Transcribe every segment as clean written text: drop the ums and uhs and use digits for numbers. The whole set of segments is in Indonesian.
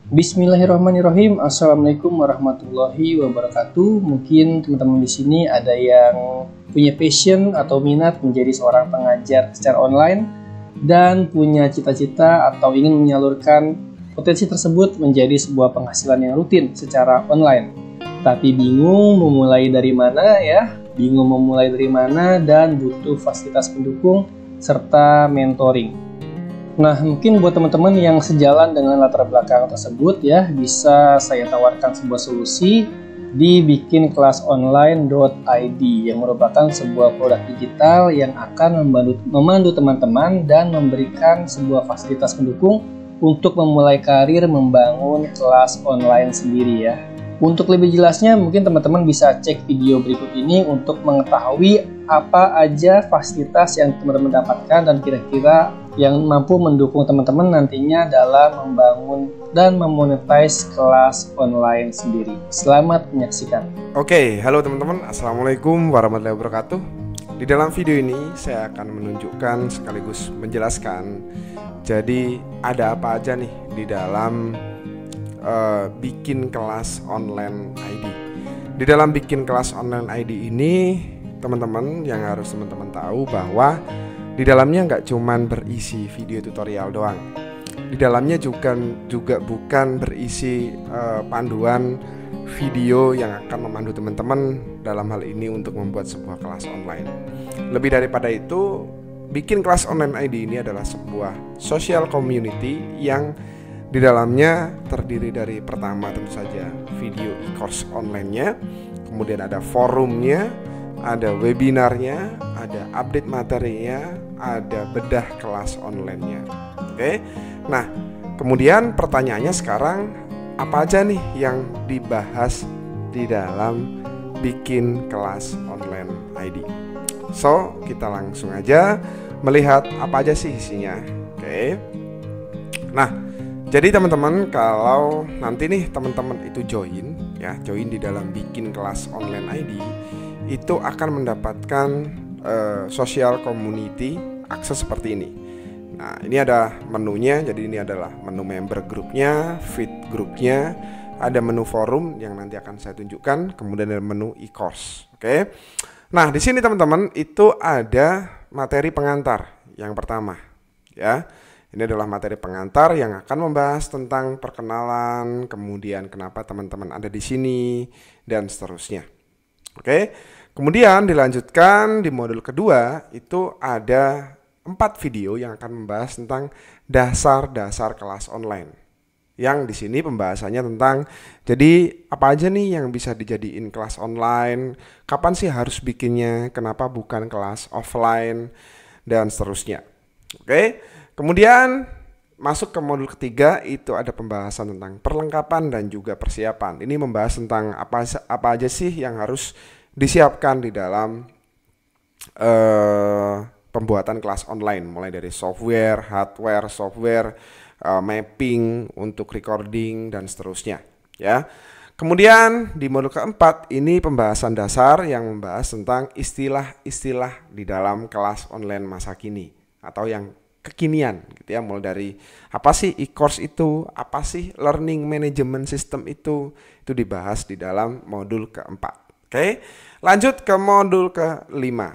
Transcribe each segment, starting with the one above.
Bismillahirrahmanirrahim. Assalamualaikum warahmatullahi wabarakatuh. Mungkin teman-teman di sini ada yang punya passion atau minat menjadi seorang pengajar secara online dan punya cita-cita atau ingin menyalurkan potensi tersebut menjadi sebuah penghasilan yang rutin secara online. Tapi bingung memulai dari mana ya? Bingung memulai dari mana dan butuh fasilitas pendukung serta mentoring. Nah, mungkin buat teman-teman yang sejalan dengan latar belakang tersebut ya, bisa saya tawarkan sebuah solusi di bikinkelasonline.id yang merupakan sebuah produk digital yang akan memandu teman-teman dan memberikan sebuah fasilitas pendukung untuk memulai karir membangun kelas online sendiri ya. Untuk lebih jelasnya, mungkin teman-teman bisa cek video berikut ini untuk mengetahui apa aja fasilitas yang teman-teman dapatkan dan kira-kira yang mampu mendukung teman-teman nantinya dalam membangun dan memonetize kelas online sendiri. Selamat menyaksikan. Oke, halo teman-teman. Assalamualaikum warahmatullahi wabarakatuh. Di dalam video ini saya akan menunjukkan sekaligus menjelaskan jadi ada apa aja nih di dalam bikin kelas online ID. Di dalam bikin kelas online ID ini, teman-teman yang harus teman-teman tahu bahwa di dalamnya nggak cuman berisi video tutorial doang. Di dalamnya juga bukan berisi panduan video yang akan memandu teman-teman dalam hal ini untuk membuat sebuah kelas online. Lebih daripada itu, bikin kelas online ID ini adalah sebuah social community yang di dalamnya terdiri dari pertama tentu saja video e-course online-nya, kemudian ada forumnya, ada webinarnya, ada update materinya, ada bedah kelas online-nya. Oke. Nah, kemudian pertanyaannya sekarang apa aja nih yang dibahas di dalam bikin kelas online ID? So, kita langsung aja melihat apa aja sih isinya. Oke. Nah, jadi teman-teman kalau nanti nih teman-teman itu join di dalam bikin kelas online ID, itu akan mendapatkan social community akses seperti ini. Nah, ini ada menunya, jadi ini adalah menu member grupnya, feed grupnya, ada menu forum yang nanti akan saya tunjukkan, kemudian ada menu e-course. Oke. Nah, di sini teman-teman itu ada materi pengantar yang pertama, ya. Ini adalah materi pengantar yang akan membahas tentang perkenalan, kemudian kenapa teman-teman ada di sini, dan seterusnya. Oke. Kemudian dilanjutkan di modul kedua itu ada 4 video yang akan membahas tentang dasar-dasar kelas online. Yang di sini pembahasannya tentang jadi apa aja nih yang bisa dijadiin kelas online, kapan sih harus bikinnya, kenapa bukan kelas offline, dan seterusnya. Oke. Kemudian masuk ke modul ketiga itu ada pembahasan tentang perlengkapan dan juga persiapan. Ini membahas tentang apa aja sih yang harus disiapkan di dalam pembuatan kelas online, mulai dari software, hardware, software, mapping untuk recording dan seterusnya, ya. Kemudian di modul keempat ini pembahasan dasar yang membahas tentang istilah-istilah di dalam kelas online masa kini atau yang kekinian gitu ya, mulai dari apa sih e-course itu, apa sih learning management system itu dibahas di dalam modul keempat. Oke, lanjut ke modul kelima.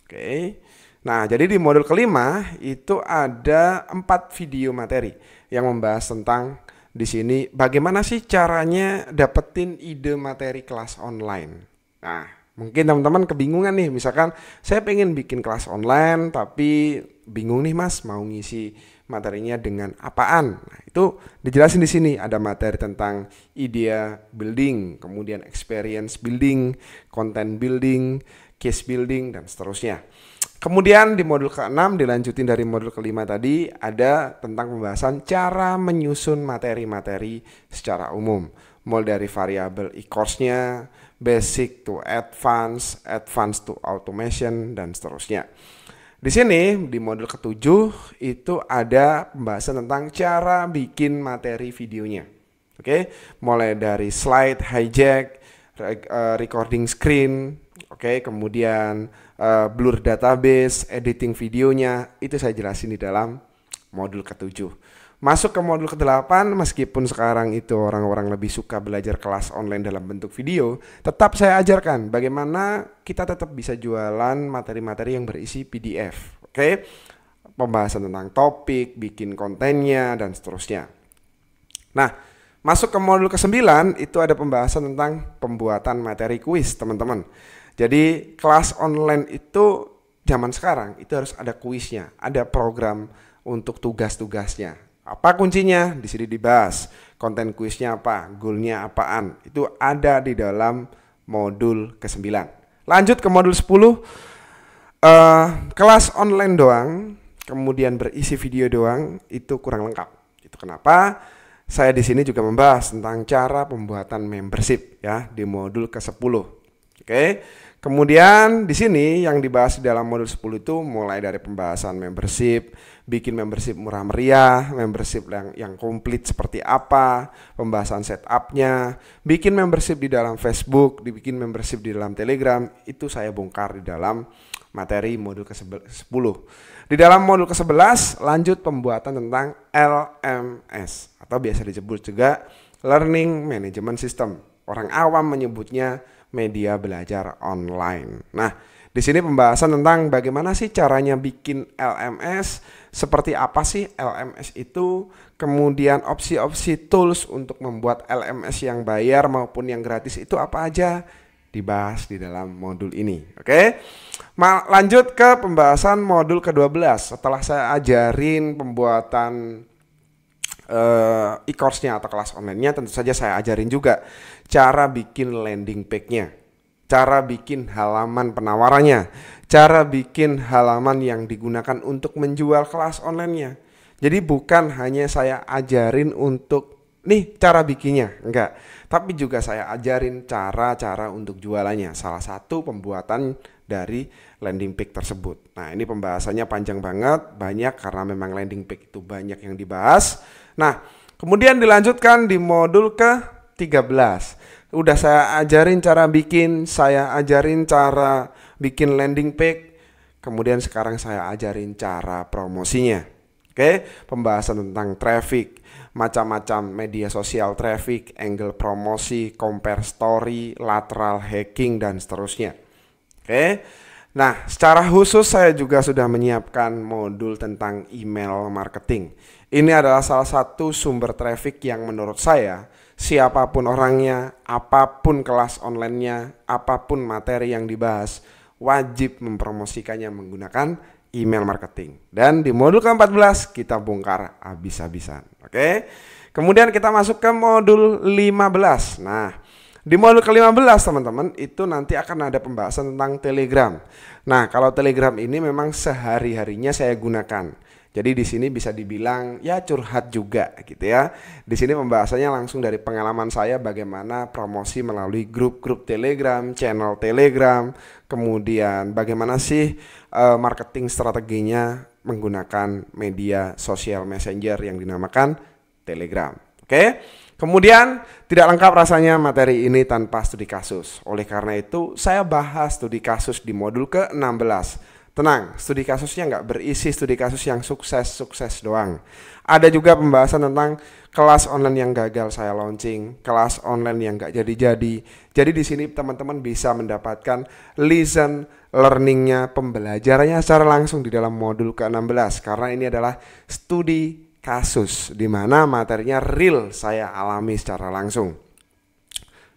Oke, nah jadi di modul kelima itu ada 4 video materi yang membahas tentang di sini bagaimana sih caranya dapetin ide materi kelas online. Nah, mungkin teman-teman kebingungan nih, misalkan saya pengen bikin kelas online tapi bingung nih Mas mau ngisi materinya dengan apaan. Nah, itu dijelasin di sini ada materi tentang idea building, kemudian experience building, content building, case building dan seterusnya. Kemudian di modul ke-6 dilanjutin dari modul ke-5 tadi ada tentang pembahasan cara menyusun materi-materi secara umum. Mulai dari variabel e-course-nya, basic to advance, advance to automation dan seterusnya. Di sini di modul ke-7 itu ada pembahasan tentang cara bikin materi videonya. Oke, mulai dari slide hijack, recording screen, oke, kemudian blur database, editing videonya, itu saya jelasin di dalam modul ke-7. Masuk ke modul ke-8, meskipun sekarang itu orang-orang lebih suka belajar kelas online dalam bentuk video, tetap saya ajarkan bagaimana kita tetap bisa jualan materi-materi yang berisi PDF. Oke? Pembahasan tentang topik, bikin kontennya, dan seterusnya. Nah, masuk ke modul ke-9, itu ada pembahasan tentang pembuatan materi kuis, teman-teman. Jadi, kelas online itu zaman sekarang, itu harus ada kuisnya, ada program untuk tugas-tugasnya. Apa kuncinya? Di sini dibahas. Konten kuisnya apa? Goalnya apaan? Itu ada di dalam modul ke-9. Lanjut ke modul 10. Kelas online doang, kemudian berisi video doang, itu kurang lengkap. Itu kenapa? Saya di sini juga membahas tentang cara pembuatan membership ya di modul ke-10. Oke. Kemudian di sini yang dibahas di dalam modul 10 itu mulai dari pembahasan membership, bikin membership murah meriah, membership yang komplit seperti apa, pembahasan setupnya, bikin membership di dalam Facebook, dibikin membership di dalam Telegram, itu saya bongkar di dalam materi modul ke-10. Di dalam modul ke-11 lanjut pembuatan tentang LMS atau biasa disebut juga Learning Management System. Orang awam menyebutnya media belajar online. Nah, di sini pembahasan tentang bagaimana sih caranya bikin LMS, seperti apa sih LMS itu, kemudian opsi-opsi tools untuk membuat LMS yang bayar maupun yang gratis itu apa aja, dibahas di dalam modul ini. Oke. Lanjut ke pembahasan modul ke-12. Setelah saya ajarin pembuatan e-course-nya atau kelas online-nya, tentu saja saya ajarin juga cara bikin landing page-nya, cara bikin halaman penawarannya, cara bikin halaman yang digunakan untuk menjual kelas online-nya. Jadi bukan hanya saya ajarin untuk nih cara bikinnya, enggak, tapi juga saya ajarin cara-cara untuk jualannya. Salah satu pembuatan dari landing page tersebut. Nah, ini pembahasannya panjang banget, banyak karena memang landing page itu banyak yang dibahas. Nah, kemudian dilanjutkan di modul ke-13. Udah saya ajarin cara bikin, saya ajarin cara bikin landing page. Kemudian sekarang saya ajarin cara promosinya. Oke, pembahasan tentang traffic, macam-macam media sosial traffic, angle promosi, compare story, lateral hacking, dan seterusnya. Oke. Nah, secara khusus saya juga sudah menyiapkan modul tentang email marketing. Ini adalah salah satu sumber traffic yang menurut saya, siapapun orangnya, apapun kelas online-nya, apapun materi yang dibahas, wajib mempromosikannya menggunakan email marketing. Dan di modul ke-14 kita bongkar habis-habisan. Oke. Kemudian kita masuk ke modul 15. Nah, di modul ke-15 teman-teman itu nanti akan ada pembahasan tentang Telegram. Nah, kalau Telegram ini memang sehari-harinya saya gunakan. Jadi di sini bisa dibilang ya curhat juga gitu ya. Di sini pembahasannya langsung dari pengalaman saya bagaimana promosi melalui grup-grup Telegram, channel Telegram, kemudian bagaimana sih marketing strateginya menggunakan media sosial messenger yang dinamakan Telegram. Oke? Kemudian tidak lengkap rasanya materi ini tanpa studi kasus. Oleh karena itu saya bahas studi kasus di modul ke-16. Tenang, studi kasusnya nggak berisi studi kasus yang sukses-sukses doang. Ada juga pembahasan tentang kelas online yang gagal saya launching, kelas online yang nggak jadi-jadi. Jadi di sini teman-teman bisa mendapatkan lesson learningnya, pembelajarannya secara langsung di dalam modul ke-16. Karena ini adalah studi kasus di mana materinya real saya alami secara langsung.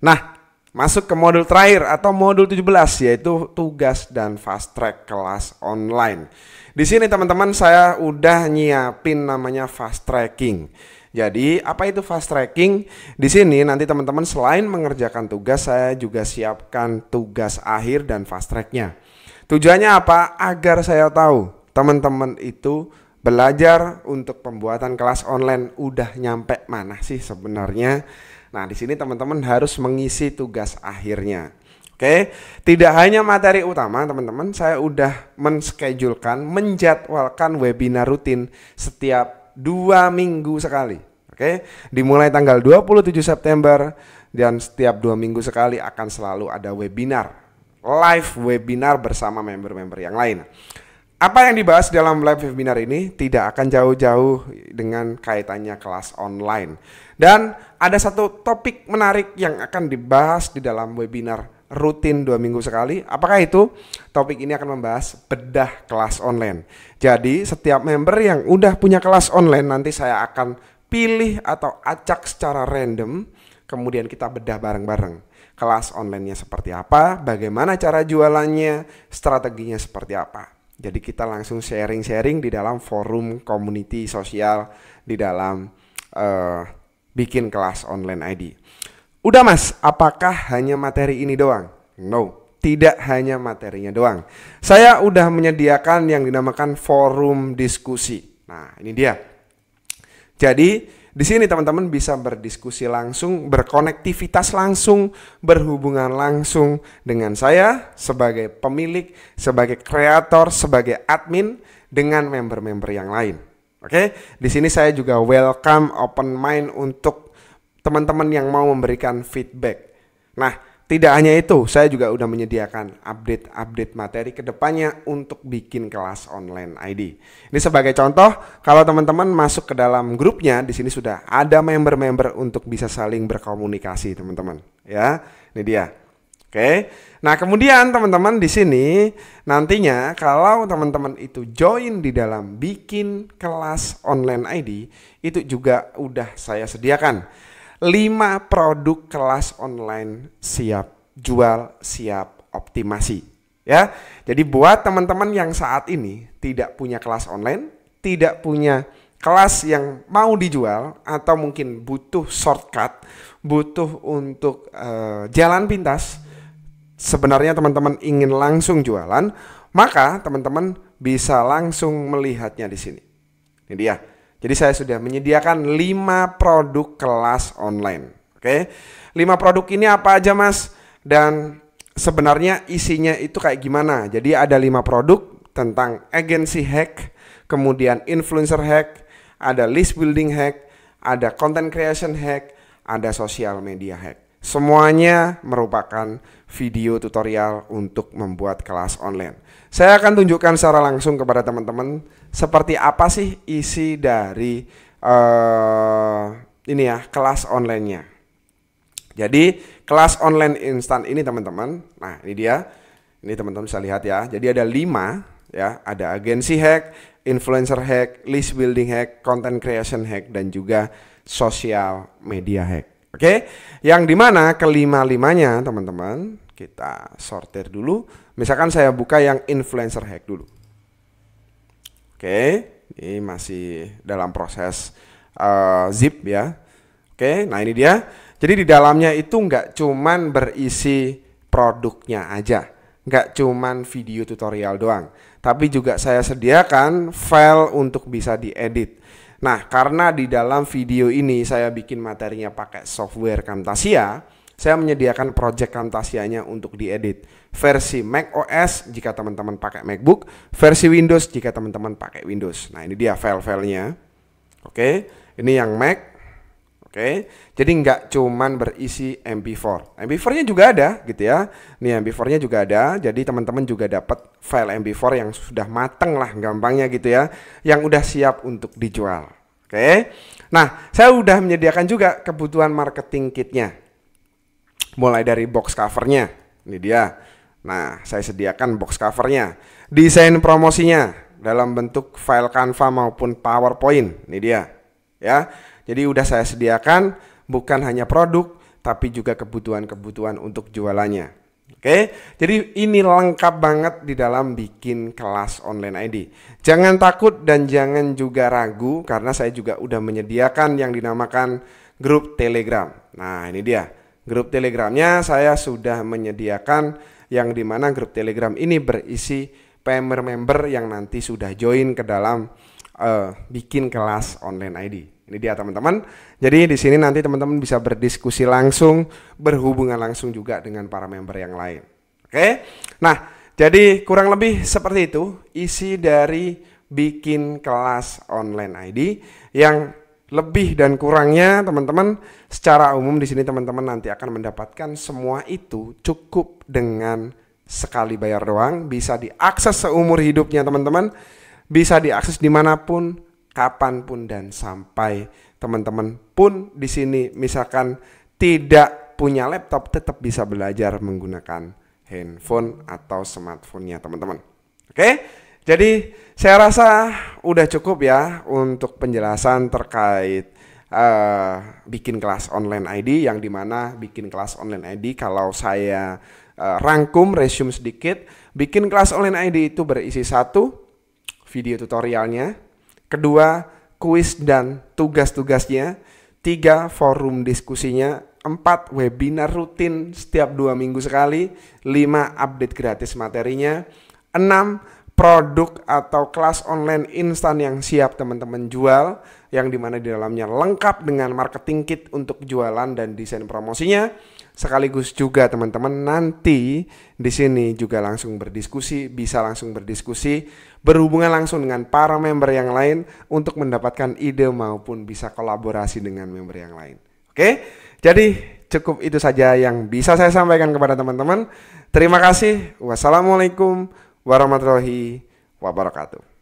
Nah, masuk ke modul terakhir atau modul 17 yaitu tugas dan fast track kelas online. Di sini teman-teman saya udah nyiapin namanya fast tracking. Jadi apa itu fast tracking? Di sini nanti teman-teman selain mengerjakan tugas, saya juga siapkan tugas akhir dan fast tracknya. Tujuannya apa? Agar saya tahu teman-teman itu belajar untuk pembuatan kelas online udah nyampe mana sih sebenarnya. Nah, di sini teman-teman harus mengisi tugas akhirnya. Oke, tidak hanya materi utama teman-teman, saya udah menschedulekan, menjadwalkan webinar rutin setiap 2 minggu sekali. Oke, dimulai tanggal 27 September dan setiap 2 minggu sekali akan selalu ada webinar, live webinar bersama member-member yang lain. apa yang dibahas dalam live webinar ini tidak akan jauh-jauh dengan kaitannya kelas online. Dan ada satu topik menarik yang akan dibahas di dalam webinar rutin 2 minggu sekali. Apakah itu? Topik ini akan membahas bedah kelas online. Jadi setiap member yang udah punya kelas online nanti saya akan pilih atau acak secara random, kemudian kita bedah bareng-bareng. Kelas online-nya seperti apa, bagaimana cara jualannya, strateginya seperti apa. Jadi kita langsung sharing-sharing di dalam forum community sosial di dalam bikin kelas online ID. Udah Mas, apakah hanya materi ini doang? No, tidak hanya materinya doang. Saya udah menyediakan yang dinamakan forum diskusi. Nah, ini dia. Jadi di sini teman-teman bisa berdiskusi langsung, berkonektivitas langsung, berhubungan langsung dengan saya sebagai pemilik, sebagai kreator, sebagai admin dengan member-member yang lain. Oke, di sini saya juga welcome open mind untuk teman-teman yang mau memberikan feedback. Nah, tidak hanya itu, saya juga udah menyediakan update materi kedepannya untuk bikin kelas online ID. Ini sebagai contoh, kalau teman-teman masuk ke dalam grupnya, di sini sudah ada member-member untuk bisa saling berkomunikasi, teman-teman. Ya, ini dia. Oke. Nah, kemudian teman-teman di sini nantinya kalau teman-teman itu join di dalam bikin kelas online ID, itu juga udah saya sediakan 5 produk kelas online siap jual, siap optimasi. Ya, jadi buat teman-teman yang saat ini tidak punya kelas online, tidak punya kelas yang mau dijual, atau mungkin butuh shortcut, butuh untuk jalan pintas, sebenarnya teman-teman ingin langsung jualan, maka teman-teman bisa langsung melihatnya di sini. Ini dia. Jadi saya sudah menyediakan 5 produk kelas online. Oke. 5 produk ini apa aja Mas? Dan sebenarnya isinya itu kayak gimana? Jadi ada 5 produk tentang agency hack, kemudian influencer hack, ada list building hack, ada content creation hack, ada social media hack. Semuanya merupakan video tutorial untuk membuat kelas online. Saya akan tunjukkan secara langsung kepada teman-teman seperti apa sih isi dari ini ya, kelas online-nya. Jadi kelas online instan ini teman-teman, nah ini dia, ini teman-teman bisa lihat ya. Jadi ada 5 ya, ada agency hack, influencer hack, list building hack, content creation hack, dan juga social media hack. Oke, yang dimana kelima-limanya teman-teman kita sortir dulu. Misalkan saya buka yang influencer hack dulu. Oke, ini masih dalam proses zip ya. Oke, nah ini dia. Jadi di dalamnya itu nggak cuman berisi produknya aja, nggak cuman video tutorial doang, tapi juga saya sediakan file untuk bisa diedit. Nah, karena di dalam video ini saya bikin materinya pakai software Camtasia, saya menyediakan project Camtasianya untuk diedit. Versi Mac OS jika teman-teman pakai MacBook, versi Windows jika teman-teman pakai Windows. Nah, ini dia file-filenya. Oke, ini yang Mac. Oke, jadi nggak cuman berisi MP4. MP4-nya juga ada gitu ya. Nih MP4-nya juga ada. Jadi teman-teman juga dapat file MP4 yang sudah mateng lah gampangnya gitu ya. Yang udah siap untuk dijual. Oke. Nah, saya udah menyediakan juga kebutuhan marketing kitnya. Mulai dari box covernya. Ini dia. Nah, saya sediakan box covernya. Desain promosinya dalam bentuk file Canva maupun PowerPoint. Ini dia. Ya. Jadi udah saya sediakan bukan hanya produk tapi juga kebutuhan-kebutuhan untuk jualannya. Oke, jadi ini lengkap banget di dalam bikin kelas online ID. Jangan takut dan jangan juga ragu karena saya juga udah menyediakan yang dinamakan grup Telegram. Nah, ini dia. Grup Telegramnya saya sudah menyediakan yang dimana grup Telegram ini berisi member-member yang nanti sudah join ke dalam bikin kelas online ID. Ini dia teman-teman. Jadi di sini nanti teman-teman bisa berdiskusi langsung, berhubungan langsung juga dengan para member yang lain. Oke. Nah, jadi kurang lebih seperti itu isi dari bikin kelas online ID. Yang lebih dan kurangnya teman-teman secara umum di sini teman-teman nanti akan mendapatkan semua itu cukup dengan sekali bayar doang, bisa diakses seumur hidupnya teman-teman, bisa diakses dimanapun, kapanpun, dan sampai teman-teman pun di sini misalkan tidak punya laptop tetap bisa belajar menggunakan handphone atau smartphone-nya teman-teman. Oke, jadi saya rasa udah cukup ya untuk penjelasan terkait bikin kelas online ID, yang dimana bikin kelas online ID kalau saya rangkum resume sedikit, bikin kelas online ID itu berisi 1, video tutorialnya, 2, kuis dan tugas-tugasnya, 3, forum diskusinya, 4, webinar rutin setiap 2 minggu sekali, 5, update gratis materinya, 6, produk atau kelas online instan yang siap teman-teman jual, yang dimana di dalamnya lengkap dengan marketing kit untuk jualan dan desain promosinya. Sekaligus juga teman-teman nanti di sini juga langsung berdiskusi, bisa langsung berdiskusi, berhubungan langsung dengan para member yang lain untuk mendapatkan ide maupun bisa kolaborasi dengan member yang lain. Oke, jadi cukup itu saja yang bisa saya sampaikan kepada teman-teman. Terima kasih. Wassalamualaikum warahmatullahi wabarakatuh.